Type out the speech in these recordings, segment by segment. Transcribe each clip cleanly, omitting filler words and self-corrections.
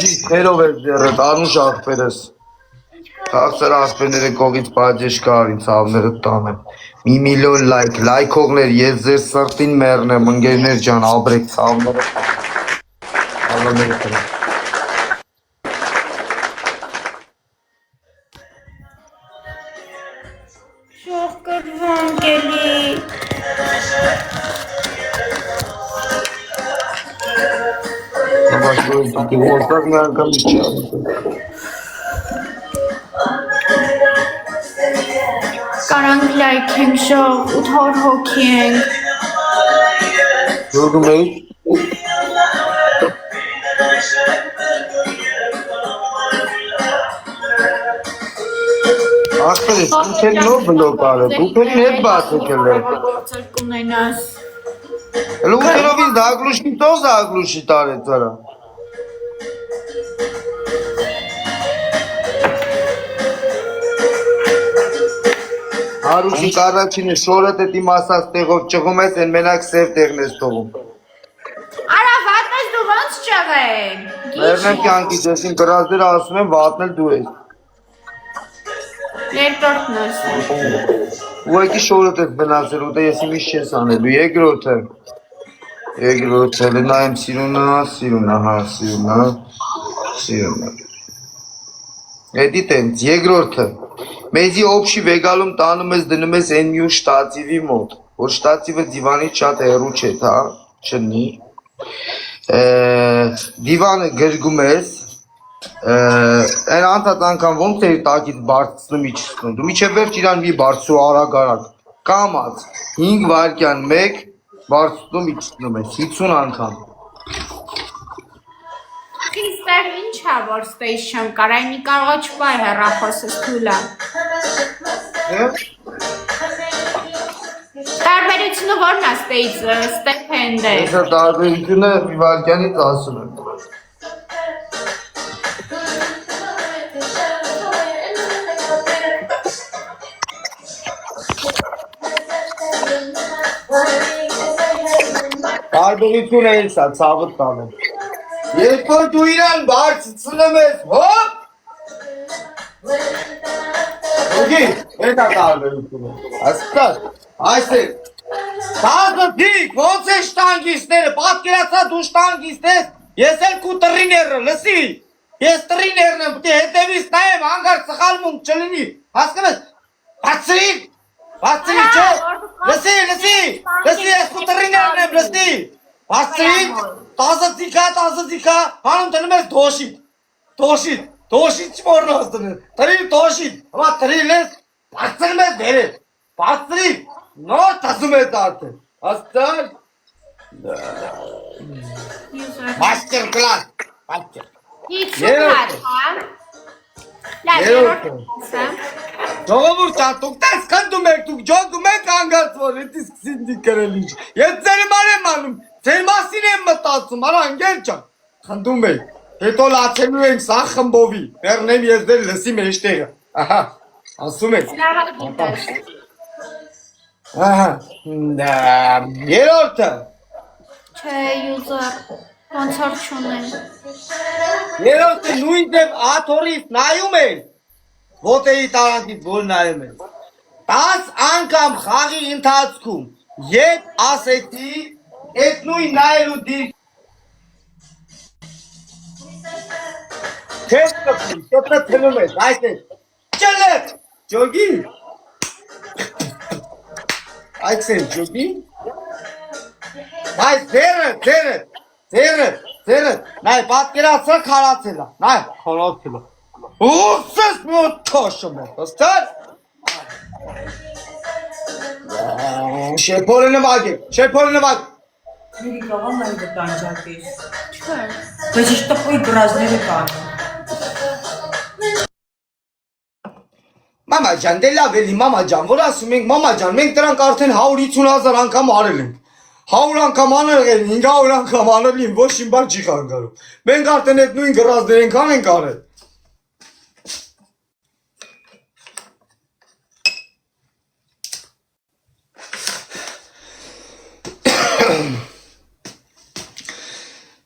Քերով է դեռ անուշ ախպերս։ Քաղցր ասպերները կողից բաժեշ կարին ցավները տանեմ։ 1 միլիոն լայքողներ, ես ձեր սրտին մեռնեմ, ընկերներ ջան, ապրեք ցավները։ Ալոները կրեմ։ Շող կրվան կելի։ Դու ոստակ մի անգամ չի անում։ Կարանք լայք ենք շող, 800 հոգի ենք։ Դուրգում էի։ Ախպերս, դու քերի նոր բլոկ արը, դու քերի հետ բացել է։ Գործել կունենաս։ Լուքերովին դագլուշի տոզ դագլուշի տարեց արա։ Հարուշի կարաչինը շորըտ է տիմ ասած տեղով ճղում ես, են մենակ սև տեղն ես տողում։ Արա վատնես դու ոնց ճղեն։ Մերնեմ կյանքից եսին գրազդերը ասում եմ վատնել դու ես։ Երկրորդն ասեմ։ Ուղեկի շորըտ ես բնացել, ուտե եսի միշտ չես անելու, երկրորդը։ Երկրորդը, լնայեմ սիրունա, հա, սիրունա։ Էդի տենց, երկրորդը, մեզի օբշի վեգալում տանում ես դնում ես են միու շտացիվի մոտ, որ շտացիվը դիվանից շատ հեռու չէ, հա, չնի, դիվանը գրգում ես, են անդատ անգամ ոնց էր տակից բարձնում իչսնում, դու միչև վերջ իրան մի բարձու արագ, կամած, 5 վարկյան 1 բարձնում իչսնում ես, 50 անգամ։ Իստեղ ինչ է, որ ստեյս չեմ կարայ, մի կարողա չպայ հեռախոսս թուլա։ Տարբերությունը որն է ստեյսը, ստեփենդ է։ Ես տարբերությունը մի վարկյանից ասում եմ։ Տարբերությունը ես է, ցավը տանեմ։ Երբ որ դու իրան բարձրացնում ես, հոպ։ Ուղի, այդ է տարբերությունը։ Հասկաս, այսպես։ Տազդիկ, ոնց է շտանգիստները, պատկերացա դու շտանգիստ ես, ես էլ քու տրիները, լսի։ Ես տրիներն եմ, պետք է հետևից նայեմ, հանգարտ սխալմունք չլինի։ Հասկանում ես։ Բացրի, չէ։ Լսի, ես քու տրիներն եմ, լսի։ Բացրի, տազդիկա, հանում տնում ես դոշիտ չմորն ասդնում ես, տրիլ դոշիտ, հմա տրիլ ես, բացրում ես դերել, բացրի, նոր տզում ես արդեն, աստար, մաստեր կլաս, մաստեր, Հիցուկատ, հա, լավ, Ժողովուրդ ան, դուք տես խնդում եք, դուք ջոգում եք անգարց, որ էտ իսկ սինդի կրել ինչ, ես ձերմար եմ անում, ձեր մասին եմ մտածում, արա ընգեր ճան, խնդում եք, հետո լացելու ենք սա խմբովի, վերնեմ ես դեր լսի մեջտեղը, ահա, ասում եք, երորդը, չէ, յուզար, ոնց որ չունեն, երորդը նույն դեմ աթորից նայում են, ոտեի տարանքից որ նայում են, 10 անգամ խաղի ընթացքում, երբ ասեցի, էդ նույն նայելու դիր, քեզ կպի, կպը թնում ես, այսպես, ճլետ, ջոգի, այսպես ջոգի, այս ձերը, նայ, պատկերացը քարացելա, նայ, քարացելա, ուսս մոտ թոշում է, հստար, շեպորը նվագ է, Մերի կաղան նայ դտանջակ ես, բայց իշ տպոյ գրազները կան, Մամա ջան, դե լավ էլի, մամա ջան, որ ասում ենք, մամա ջան, մենք դրանք արդեն 150,000 անգամ արել ենք, 100 անգամ անել են, 500 անգամ անել են, ոչ իմ բան չի խանգարում, մենք արդեն այդ նույն գրազներ ենք արել,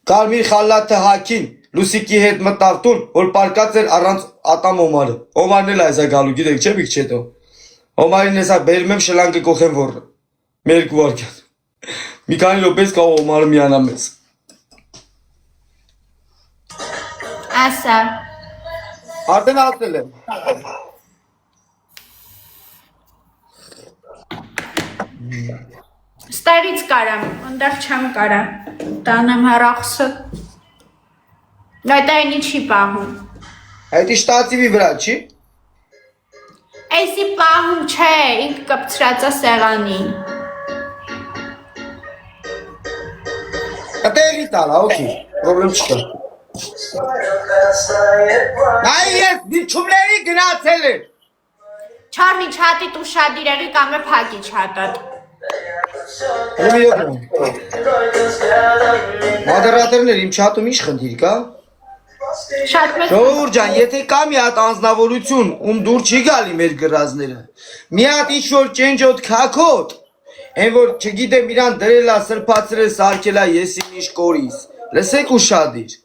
Կարմիր խալաթը հակին, Լուսիկի հետ մտավ տուն, որ պարկած էր առանց ատամ Օմարը։ Օմարն էլ այսա գալու, գիտեք, չէ՞ միք չետո։ Օմարին հեսա բերում եմ շլանկը կողեմ ոռը։ Մեր գուարկյան։ Մի քանի րոպեից կարող Օմարը միանա մեզ։ Ասա։ Արդեն ասել եմ։ Ստերից կարամ, ընդեղ չեմ կարա, տանեմ հեռախսը, այդ այնի չի պահում, Այդ իշտացիվի վրա չի։ այսի պահում չէ, ինք կպցրածա սեղանին, Կտերի տալա, օքի, պրոբլեմ չկա։ Այ ես դիչումների գնացել եմ։ չարնի չատիտ ու շադիրեղի կամ է պակի չատատ, Մադերատերներ իմ չատում ինչ խնդիր կա։ շատ մեծ Ժողովուրդ ջան, եթե կա մի հատ անձնավորություն, ում դուր չի գալի մեր գրազները, մի հատ ինչ-որ ճենջոտ քաքոտ, այն որ չգիտեմ իրան դրելա, սրբացրել, սարքելա, եսի միշ կորիս, լսեք ու շադիր,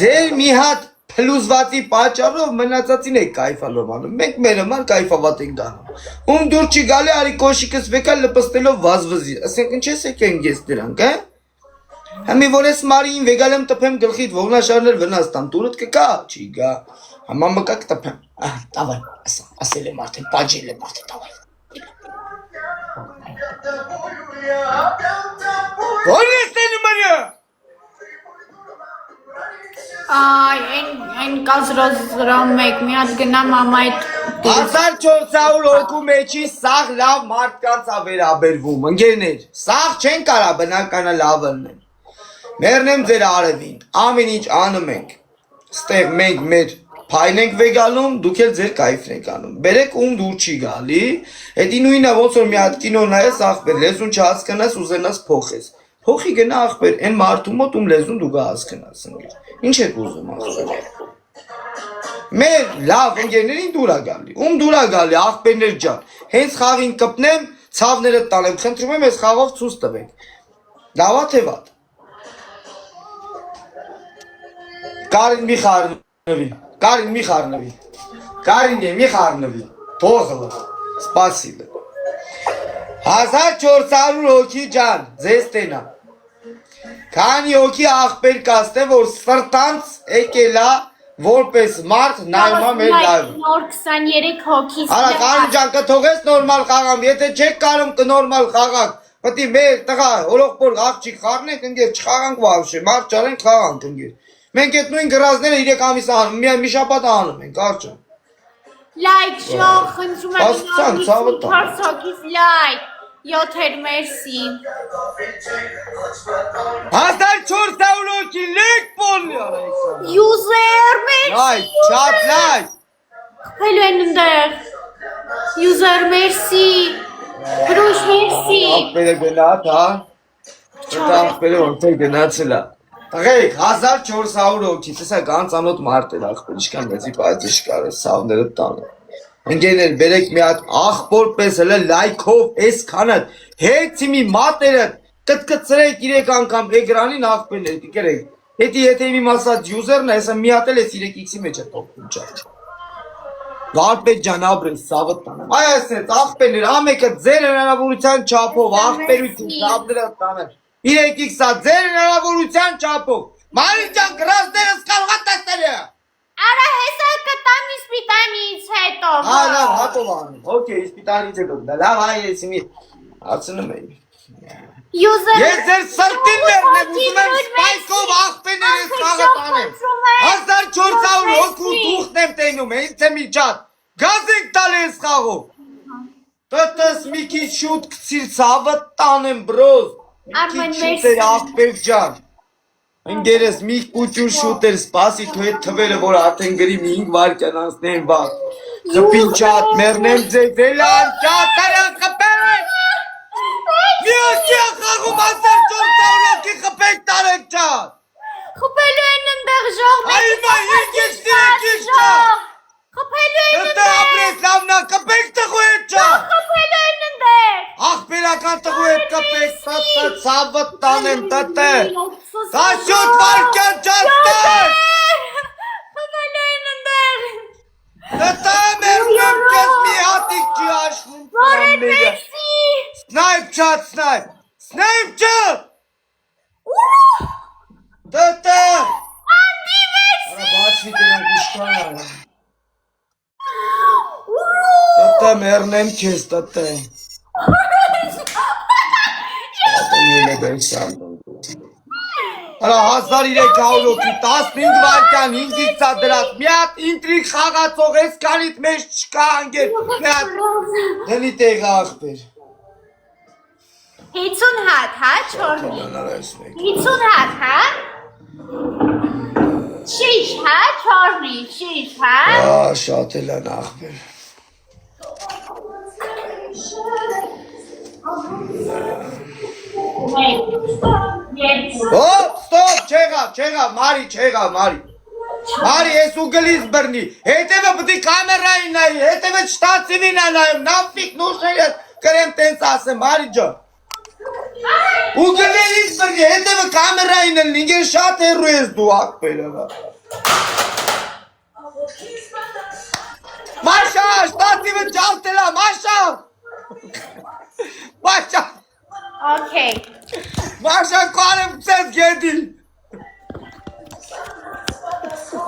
ձեր մի հատ փլուզվածի պատճառով մնացածին եք կայֆալով անում, մենք մեր համար կայֆավատ ենք դանում, ում դուր չի գալի, արի կոշիկս վեկա լպստելով վազվզի, ասենք ինչես եք ենք ես դրանք, Համի որ ես մարին վեգալ եմ տպեմ գլխիտ ողնաշարներ վնաստան, տուրըտ կկա, չի գա, համա մկա կտպեմ, տավայ, ասել եմ արդեն, պաջել եմ արդեն, տավայ Որ ես տենի մարյա այն կազրոզրոմ մեկ, մի հատ գնամ ամայդ 1400 հոգու մեջի սաղ լավ մարդկանց ա վերաբերվում, ընգերներ, սաղ չեն կարա բնականը լավն են, մերնեմ ձեր արևին, ամեն ինչ անում ենք, ստեղ մենք մեր փայն ենք վեգալում, դուք էլ ձեր կայֆն եք անում, բերեք ում դուր չի գալի, հետի նույնը ոնց որ մի հատ կինո նայես ախպեր, լեզուն չհասկանաս ուզենաս փոխես, փոխի գնա ախպեր, այն մարդու մոտ ում լեզուն դու կհասկանաս ընգեր, ինչ եք ուզում ախպեր Մեր լավ ընկերներին դուր ա գալի, ում դուր ա գալի ախպերներ ջան, հենց խաղին կպնեմ, ցավները տանեմ, խնդրում եմ այս խաղով ցույց տվեք, լավա թե վատ Կարին մի խառնվի, Կարին մի խառնվի, Կարին մի խառնվի, փողը, սպասիլը 1400 հոգի ջան, ձեզ տենա Քանի հոգի ախպեր կաստե, որ սրտանց եկելա որպես մարդ նայումա մեր լայվը նոր 23 հոգի Արա Կարին ջան կթողես նորմալ խաղամ, եթե չեք կարում կնորմալ խաղակ Պտի մեր տղա հորողպոր աղջիկ խառնենք ընգեր չխաղանք վավշե, մարդ ճարենք խաղանք ընգեր Մենք այդ նույն գրազները 3 ամիս անում, մի շաբաթ անում ենք, արջա Լայք, շող, խնդրում եմ Աստծան, ցավը տա 4 հոգիս լայք, 7 մերսի 1400 հոգի լեք պոլնի արայք User մերսի Լայք, չատ լայք Խփելու են ընդեղ User մերսի Հրուշ մերսի Ախպերը գնաց, հա Այդ ախպերը ոնց գնացել է Տղեկ, 1400 հոգի, տեսակ անծանոթ մարդ էր ախպեր, ինչքան մեծի պայծը շկար է, սավները տանը Ընգերներ, բերեք մի հատ ախպոր պես հլը լայքով, ես քանըտ, հեցի մի մատերը, կտկծրեք 3 անգամ էգրանին ախպերներ, կկերեք Հետի եթե իմ ասած յուզերն է, հեսա մի հատ էլ ես 3x-ի մեջ է տողքում ճար Վարպետ ջան ապրես, սավըտ տանեմ Այ ասենց, ախպերներ, ամեկը ձեր հնարավորության չապով, ախպերություն, սավները տանեմ 3x-ա ձեր հնարավորության չապով Մարին ջան գրազներս կարող է տեսնել է Արա հեսա կտամ իսպիտանից հետո Հա լավ հատով անում օքեյ իսպիտանից հետո լավ այ ես մի հարցնում եմ User Ես ձեր սրտին մերնեմ ուզում եմ սպայքով ախպեներս խաղը տանեմ 1400 հոգու դուխն եմ տենում ինձ է մի ճատ գազ ենք տալ ես խաղով տտս մի քիչ շուտ կցիր ցավը տանեմ բրոզ Արմեն Շուտ էր ախպեր ջան Ընգերես մի կուճուր շուտ էր սպասի թու հետ թվերը որ արդեն գրի մի 5 վարկյան անցնեն բան Խպին ճատ մերնեմ ձեզ էլան ճատ արան խպեն Մի ոսի ախաղում 1400 հոգի խպեք տարեք ճատ Խփելու են ընդեղ ժող Այ մա ինքես դիրեք ճատ Խփելու են Ըտը ապրես լավնա կպեք տղու հետ ճատ Խփելու են ընդեղ Ախպերական տղու հետ կպեք տտը ցավը տանեմ տտը 17 վարկյան ճաստար։ Տտա մերնեմ կեզ մի հատիկ չի աշվում կրամները։ Սնայպ չատ սնայպ։ Սնայպ չատ։ Տտա։ Արա բացվի կրանք իշկան արա։ Տտա մերնեմ կեզ տտա։ Արա 1300 օքի 15 վարկյան 5-ից ծա դրած մի հատ ինտրիգ խաղացող ես կանիտ մեջ չկա անգեր մի հատ դնի տեղը աղբեր 50 հատ, հա, չորնի 50 հատ, հա շիշ, հա, չորնի, շիշ, հա շատ էլ են աղբեր Ստոպ, չեղավ, մարի, Մարի, ես ու գլիս բրնի, հետևը բդի կամերային նայի, հետևը չտացինին անայում, նավպիկ նուշը կրեմ տենց ասեմ, Մարի ջան ու գլիս բրնի, հետևը կամերային են, ինգեր շատ հերու ես դու ակպերը Մաշա, շտացիվը ճալտելա, Մաշա Okay. Մաշա կարեմ ծես գետի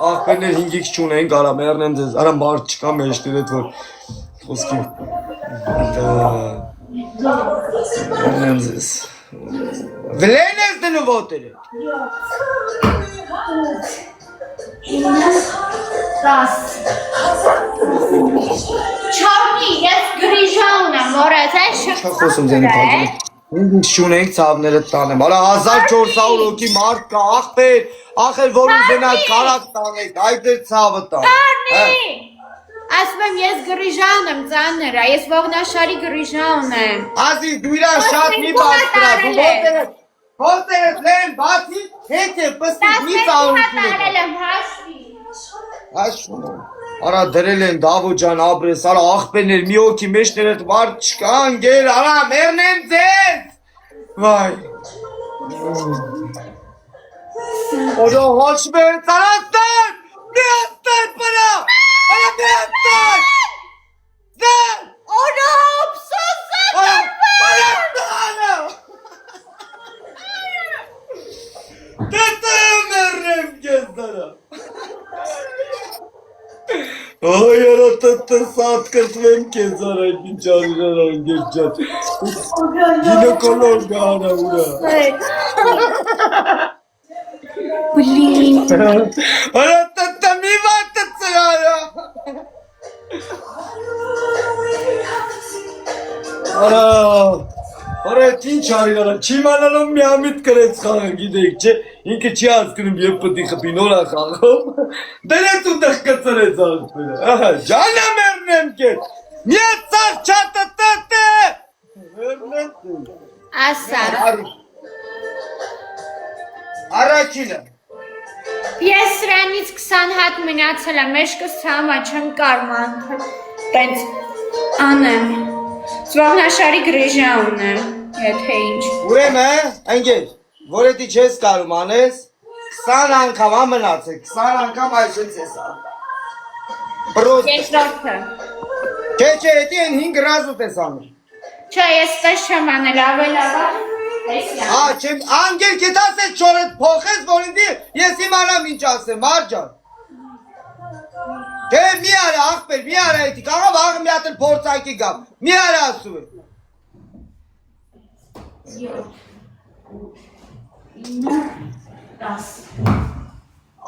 Աղբերներ հինգիք չունենք, արա մերնեմ ձեզ, արա մարդ չկա մեջտեր էդ որ խոսքի մերնեմ ձեզ Վլեն ես դնու ոտեր է 10 Չորնի, ես գրիժա ունեմ, որեզ է Չխոսում ձենի պատրի Ինք չունենք ծավները տանեմ, արա 1400 օքի մարդ կա, աղբեր, աղել որ ուզենա կարակ տանեք, այդ էր ծավը տան Կարնի, ասում եմ ես գրիժա ունեմ ծաներա, ես ողնաշարի գրիժա ունեմ Ազի դու իրա շատ մի բաստրա, դու ոտեր ես լեն բացի, հետ է պստիկ մի ծավություն է Հաշվում եմ, արա դրել են դավո ջան աբրես, արա աղբերներ մի օքի մեջներ էդ մարդ չկա անգեր, արա մերնեմ ձեզ Վայ Օջո հոչ մեր ծարաստան, մի աստան պրա, արա մի աստան Ձեն Օրա պսոսը Արա տանը Դետը մերնեմ կեզ դարա Ay yarattı saat kırtmem kezar ay pinçarılar geçecek. Ginekolog gana ura. Блин Yarattı mi vattı ya. Ara pinçarılar çimanalım mi amit kırık kanı gidekçe. İnke çiğaz kırım yapıdı kapın ola kanım. Dene tu dakikasar ezan böyle. Canım ernem ki. Niye sar çatatatı? Ernem. Ասար Առաջինը Ես սրանից 20 հատ մնացել եմ, մեջքս ցամա չեմ կարում տենց անեմ Զվաղնաշարի գրիժա ունեմ, եթե ինչ Ուրեմն, ընկեր, որ էդի չես կարում անես 20 անգամ ամնացեք, 20 անգամ այսպես ես Պրոստը Երկրորդը Չէ, էդի են 5 ռազուտ ես անում Չէ, ես տես չեմ անել, ավելավար չեմ, անգեր կետաս ես չորդ փոխես, որ ինդի ես իմանամ ինչ ասեմ, արջան Չէ, մի արա աղբեր, մի արա էդի, կարող աղը մի հատ էլ փորձակի գամ, մի արա ասում է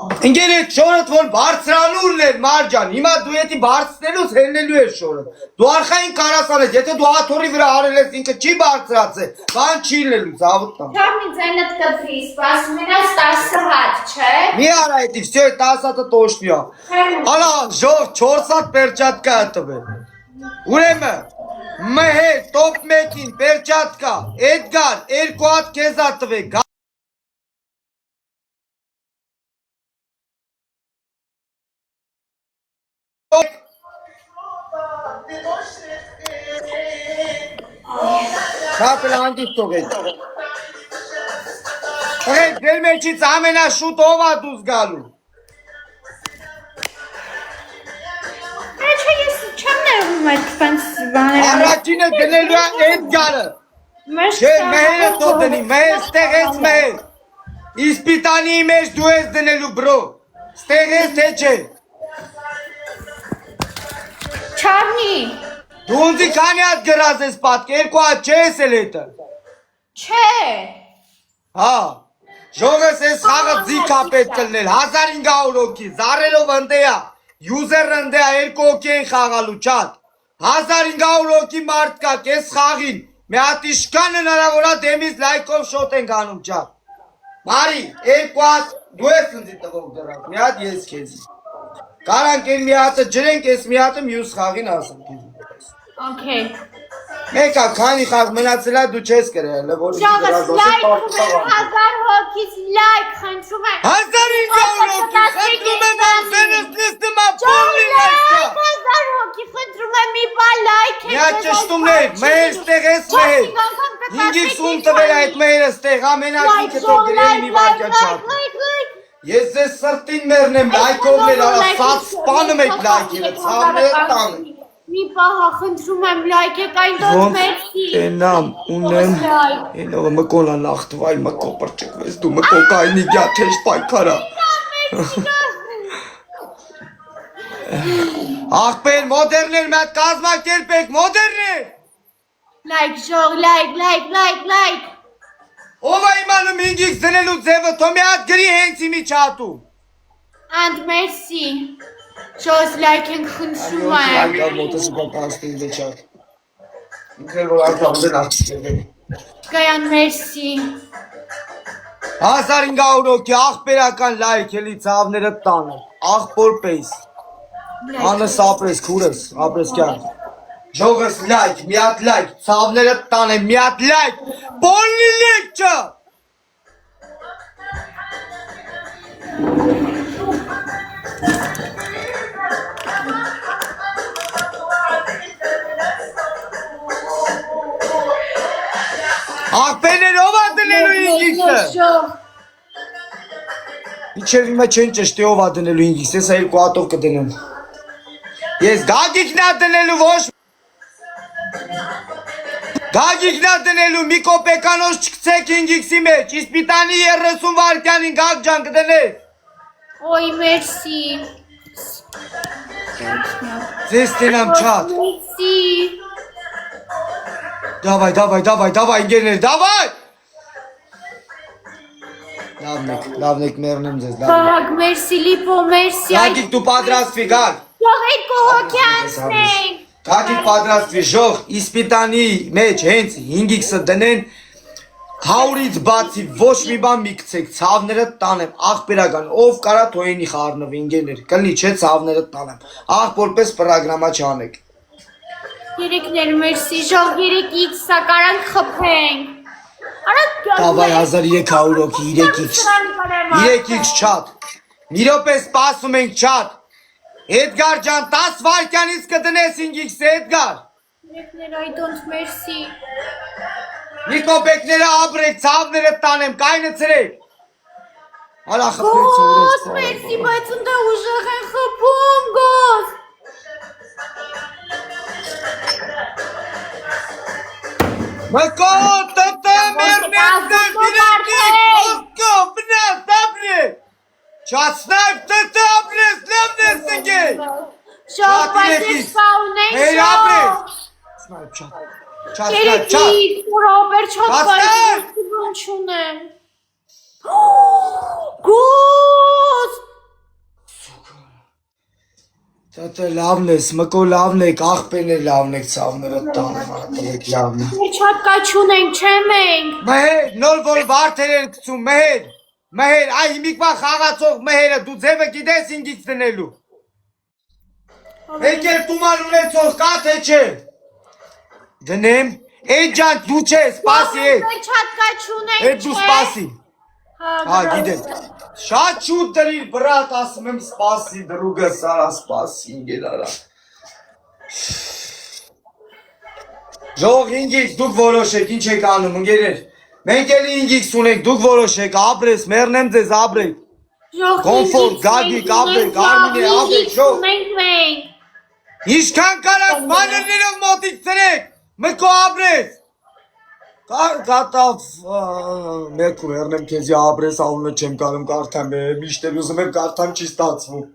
Ընկեր էդ շորդ որ բարձրանուրն էր մարջան, հիմա դու էդի բարձնելուց հելնելու էր շորդ Դու արխային կարասան ես, եթե դու աթորի վրա արել ես ինքը չի բարձրած է, բան չի լելուց, ավուտան Չորնի ձենդ կտրի, սպասում ենաս 10 հատ, չէ Մի արա էդի, վսյո է 10 հատը տոշնյա Ալա, ժող 4 հատ պերճատկա հտվ է Ուրեմը, մհե, տոպ մեկին, պերճատկա, էդգար, 2 հատ կեզ հատվ է Kapel hangisi tokaydı? Եղեք դեր մեջից ամենաշուտ ով ա դուս գալու։ Չէ, ես չեմ ներվում այդ ֆանս բաները։ Առաջինը դնելու է Էդգարը։ Չէ, մեհերը թող դնի, մեհեր ստեղ ես մեհեր։ Իսպիտանի մեջ դու ես դնելու բրո։ Ստեղ ես թե չէ։ Չարնի։ Դու ունձի քանի հատ գրած ես պատկ, երկու հատ չէ ես էլ հետը։ Չէ։ Հա, ժողես ես խաղը ձիք ա պետք կլնել, 1500 հոգի, զարելով ընդեա, յուզերը ընդեա, երկու հոգի են խաղալու չատ, 1500 հոգի մարդ կա, կես խաղին, մի հատ իշկան հնարավորա դեմից լայքով շոտ են գանում չատ, մարի, երկու հատ, դու ես ընձի տվող դրակ, մի հատ ես քեզի, կարանք են մի հատը ջրենք, ես մի հատը մյուս խաղին ասեմ քեզի։ Okay. Մեկա քանի խաղ մնացել է դու չես կրել, որ Ժողովուրդ լայք խնդրում 1000 հոգից լայք խնդրում եմ 1500 հոգի խնդրում եմ ասենս նստում ա պոլի լայքա 1000 հոգի խնդրում եմ մի բա լայք Միա ճշտումներ, մեր ստեղ ես մեր 5x տվել այդ մերը ստեղ ամենակիքը թող գրելի մի վարկյա չատ Ես ձեզ սրտին մերնեմ լայքովներ արա սած սպանում եք լայքերը ծավներ տանը Մի պահա խնդրում եմ լայք եք այն դոտ մերսի Ենամ, ունեմ, ենովը մկոնա նախտվայ մկո պրճկվես դու մկո կայնի գյա թեշ պայքարա Աղպեր, մոդերներ մատ կազմակերպ եք, մոդերներ Լայք ժող, լայք Ով է իմանում 5x դնելու ձևը, թո մի հատ գրի հենց իմի չատու Անդ մերսի Ժոզ լայք ենք խնդրում եմ Անկավ մոտս ու կապանստին վեչատ Ինքել որ արկավ դեն աղպերվեն Գայան մերսի 1500 հոգի աղպերական լայք էլի ծավները տանը Աղպոր պես Անս ապրես, քուրս, ապրես կյան Ժողս լայք, մի հատ լայք, ծավները տանը, մի հատ լայք Բոլնի լեք չա Աղպերներ ով ա դնելու 5x-ը Իչև իմա չեն ճշտի ով ա դնելու 5x, ես այլ կուատով կդնեմ Ես գագիքն ա դնելու ոչ Գագիքն ա դնելու մի կոպեկանոց չկցեք 5x-ի մեջ, իսպիտանի 30 վարկյանին գագ ջան կդնես Ոյ մերսի Ձեզ տենամ չատ Մերսի Դավայ, ինգերներ, դավայ Լավն եք մերնեմ ձեզ, Բաղ մերսի, լիպո մերսի Գագիք դու պատրաստվի, գագ Ժող երկու հոգի անցնենք Գագիք պատրաստվի, ժող, իսպիտանի մեջ հենց 5x-ը դնեն 100-ից բացի ոչ մի բան մի կցեք, ծավները տանեմ, աղպերական, ով կարա թոյենի խարնվ ինգերներ, կլնի չէ ծավները տանեմ, աղպորպես պրագրամա չանեք Երեկներ մերսի, ժող 3x-ա կարանք խպենք Դավայ 1300 հոգի, 3x չատ, մի րոպե սպասում ենք չատ, Էդգար ջան 10 վարկյանից կդնես 5x-ը Էդգար Երեկներ այդոնց մերսի Մի կոպեկները ապրեք, ծավները տանեմ, կայնը ծրեք Արա խպրեց Գոս մերսի, բայց ընդա ուժեղ են խպում, գոս Մկո, տտը, մերնեստը, վիրակիտ, ոսկո, բնաս, ապրեք Չացնայվ տտը ապրես, լավն ես ընգել Ժող, բայց ես սա ունենք Մեր ժող ապրեք Չացնայվ չատ Երեկից, ռոբեր չոտ բայց բան չունեմ Գոս Տտը լավն ես, մկո լավն եք, աղպերներ լավն եք, ծավները տանը հարատվեք լավն է Մեր չատ կա չունենք, չեմ ենք Մեհեր, նոր որ վարդեր են կծում, մեհեր, այ հիմիկվա խաղացող մեհերը, դու ձևը գիտես ինգից դնելու Եկեր տուման ունեցող կա թե չէ Դնեմ, էդ ջան դու չէ, սպասի էդ Մեր չատ կա չունենք, Էդ դու սպասի Հա, գիտեմ Շատ շուտ դրիր բրատ, ասում եմ սպասի, դրուգս արա սպասի, ինգել արա Ժող ինգից դուք որոշեք, ինչ եք անում, ընգերեր Մենք էլի ինգիքս ունենք, դուք որոշեք, ապրես, մեռնեմ ձեզ, ապրեք։ Կոնֆորտ, գագիկ, ապրեք, Արմինե, ապրեք, շող։ Ինչքան կարաս մանրներով մոտիկ ծրեք, մկո ապրես։ Կատավ, մեկ ու մեռնեմ քեզի ապրես, անունը չեմ կարում կարդամ, միշտ էլ ուզում եմ կարդամ չի ստացվում։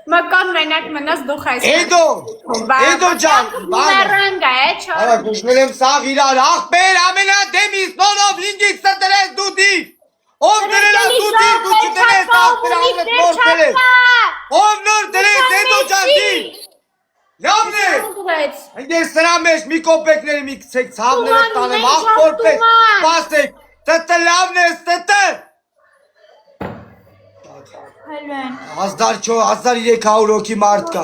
Մկան մենակ մնաս դու խայս։ Էդո ջան, բանա։ Արա դուշնել եմ սաղ իրար, աղբեր ամենադեմիս, նոնով ինգիք ստրես դուտի։ Ով դրելա դուտի, դու չդրես, աղբեր ամենդ նոր դրես։ Ով նոր դրես, էդո ջան դի։ Լավն է։ Այնտեղ սրա մեջ մի կոպեկների մի կցեք, ցավները տանեմ, աղբոր պես, պաստեք, տտը լավն է, տտը։ 1300 հոգի մարդ կա։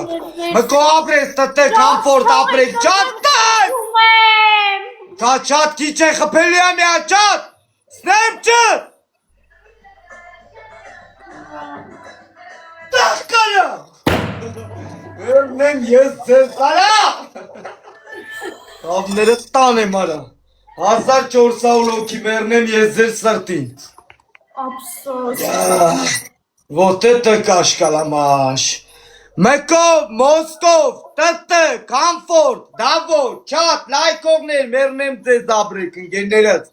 Մկո ապրես, տտե, կամֆորտ ապրեք, ճատտան։ Ճատ քիչ է խպելի է միա, ճատ, սնեմ ճը։ Տախ կարա։ Վերնեմ ես ձեզ կարա։ Ավները տան եմ արա, 1400 հոգի մերնեմ ես ձեր սրտին։ Ափսոս։ Вот это кашкаламаш. Մեկով, Մոսկով, ՏՏ, կամֆորտ, դավոր, չատ, լայքովներ, մերնեմ ձեզ ապրեք, ընկերներս,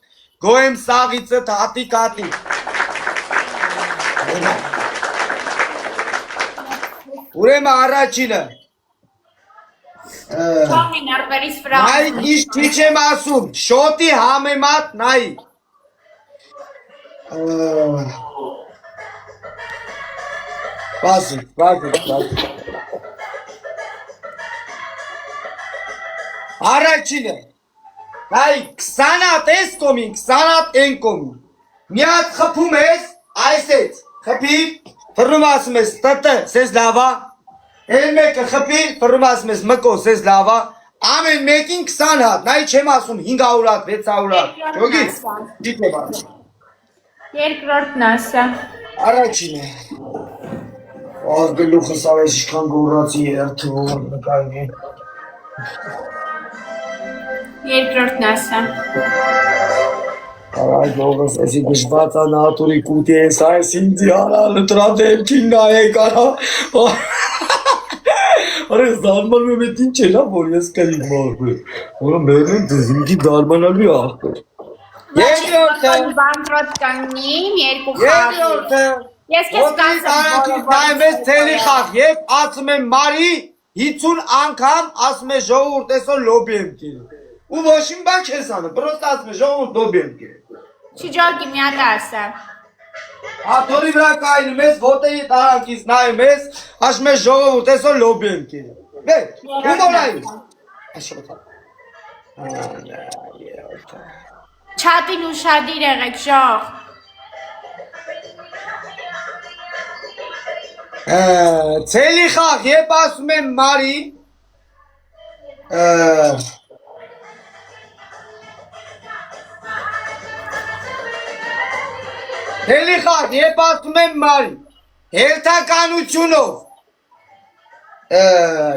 գոհեմ սաղիցը հատի-կատի։ Ուրեմն առաջինը։ Չամին արբերիս վրա։ Նայ ինչ քիչ եմ ասում, շոտի համեմատ նայ։ Բասի։ Առաջինը, նայ 20 հատ ես կոմին, 20 հատ են կոմին, մի հատ խպում ես, այսեց, խպիր, վռնում ասում ես, տտը, սեզ լավա, են մեկը խպիր, վռնում ասում ես, մկո, սեզ լավա, ամեն մեկին 20 հատ, նայ չեմ ասում 500 հատ, 600 հատ, ճոգից, դիտ է բար։ Երկրորդն ասա։ Առաջինը, Արգելուխս ավես իշքան գորացի երթվում նկայնի։ Երկրորդն ասա։ Արայ գողս էսի գժվացա նատուրի կուտի ես այս ինձի հարալը տրա դեմքին նայեք արա։ Արես դարմանում եմ էտ ինչ էլա, որ ես կային մարբը։ Որը մերնեն դեզ ինքի դարմանալի աղբեր։ Երկրորդը։ Բանտրոտ կաննիմ, երկու խաղ։ Երկրորդը։ Ես կես կասեմ։ Նայեմ ես թելի խաղ, եվ ասում եմ մարի 50 անգամ ասում է ժողովուրդ էսօր լոբի եմ կիրում։ Ու ոչ իմ բան չես անում, պրոստ ասում է ժողովուրդ լոբի եմ կիրում։ Չիջոկի մի հատ ասա։ Աթորի վրա կայնում ես, ոտեի տարանքից նայում ես, ասում ես ժողովուրդ էսօր լոբի եմ կիրում։ Բեք, ու մորայում։ Չատին ուշադիր եղեք, ժող։ Ցելի խաղ, երբ ասում եմ մարի, Ցելի խաղ, երբ ասում եմ մարի, հերթականությունով,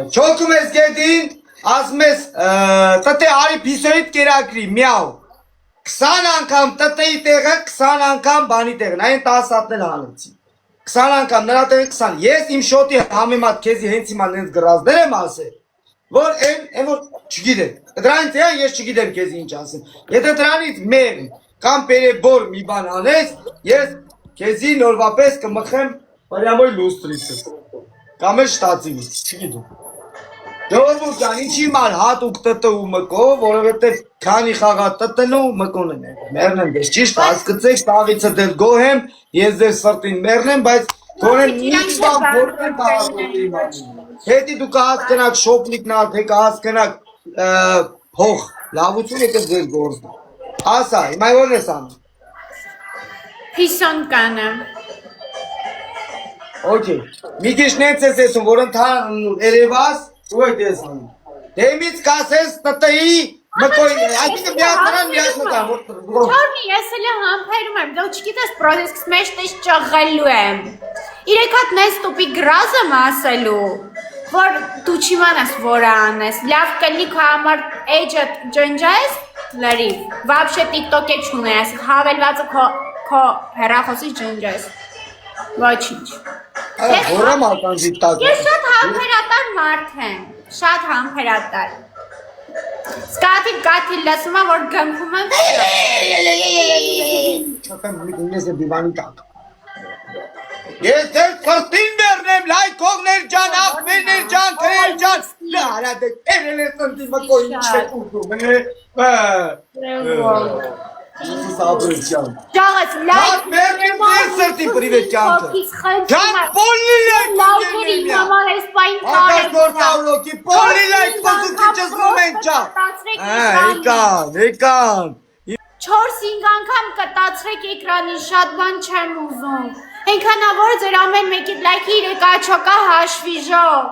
չոքում ես գետին, ասում ես տտե արի պիսոյիտ կերակրի, միավ, 20 անգամ տտեի տեղը, 20 անգամ բանի տեղն, այն 10 հատնել հանեցի։ 20 անգամ նրա տեղը 20, ես իմ շոտի համեմատ քեզի հենց հիմա նենց գրազներ եմ ասել, որ են որ չգիտեմ, դրանից է ես չգիտեմ քեզի ինչ ասեմ, եթե դրանից մեղմ կամ պերեբոր մի բան անես, ես քեզի նորվապես կմխեմ պարյամոյ լուստրիցս, կամ էլ շտացիվից, չգիտեմ։ Ժողովուրդ ջան, ինչի մար հատուկ ՏՏ ու մկո, որովհետև քանի խաղա ՏՏ-ն ու մկոն են։ Մեռնեմ ես ճիշտ հասկացեք, տաղիցը դեռ գոհ եմ, ես ձեր սրտին մեռնեմ, բայց թողեմ ինչ բան որտեղ տարածում իմանալու։ Հետի դու կհասկանաք շոպնիկն ա, թե կհասկանաք փող, լավություն եկեք ձեր գործը։ Ասա, հիմա ո՞րն ես անում։ Պիսոն կանը։ Okay, մի քիչ նենց ես ասում, որ ընդհանուր երևաս ու այդ ես անում։ Դեմից կասես ՏՏ-ի մկոյ, այսինքն միացարան միացնական, որ Չորնի, ես էլ համբերում եմ, դու չգիտես պրոզեսքս մեջ տես ճղղելու եմ։ Իրեք հատ նես տուպի գրազ եմ ասելու, որ դու չիմանաս որ անես, լավ կլնի քո համար էջը ջնջայես, Լրիվ, վաբշե տիկտոկ է չունես, հավելվածը քո հեռախոսից ջնջես, ոչինչ։ Որում ական դիտակ։ Ես շատ համբերատար մարդ եմ, շատ համբերատար։ Սկաթիլ լսում եմ, որ գմփում եմ։ Չական միտունես է դիվանի տակ։ Ես դեր սրտին վերնեմ, լայքողներ ջան, աղբերներ ջան, կրեր ջան, լարա դե տերել է սրտին մկո ինչ է ուղում, Իսուս աբրել ջան։ Ճաղաց, լայք մերնեմ դեր սրտին պրիվետ ջանքը։ Ջան, պոլի լայք լայքերի համար ես պայն Ակաս գործավորոքի, պոլի լայք պսուցիչը զում են ջան։ Եկան։ 4-5 անգամ կտացրեք էկրանին, շատ բան չեմ ուզում։ Ենքանավոր ձեր ամեն մեկի լայքի 3 չոկա հաշվի ժող։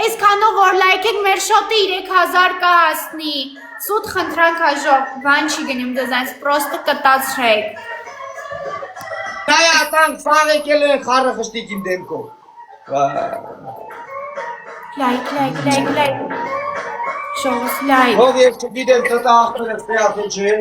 Այսքանով որ լայքեք մեր շոտը 3000 կհասնի։ Սուտ խնդրանք հաժող, բան չի գնիմ դեզ այնց, պրոստը կտացրեք։ Նայ ատանք սաղեկել են խարը խշտիքին դեմքով։ Լայք։ Շողս լայք։ Հով ես չգիտեմ տտա աղբերը սպեյացը չեն։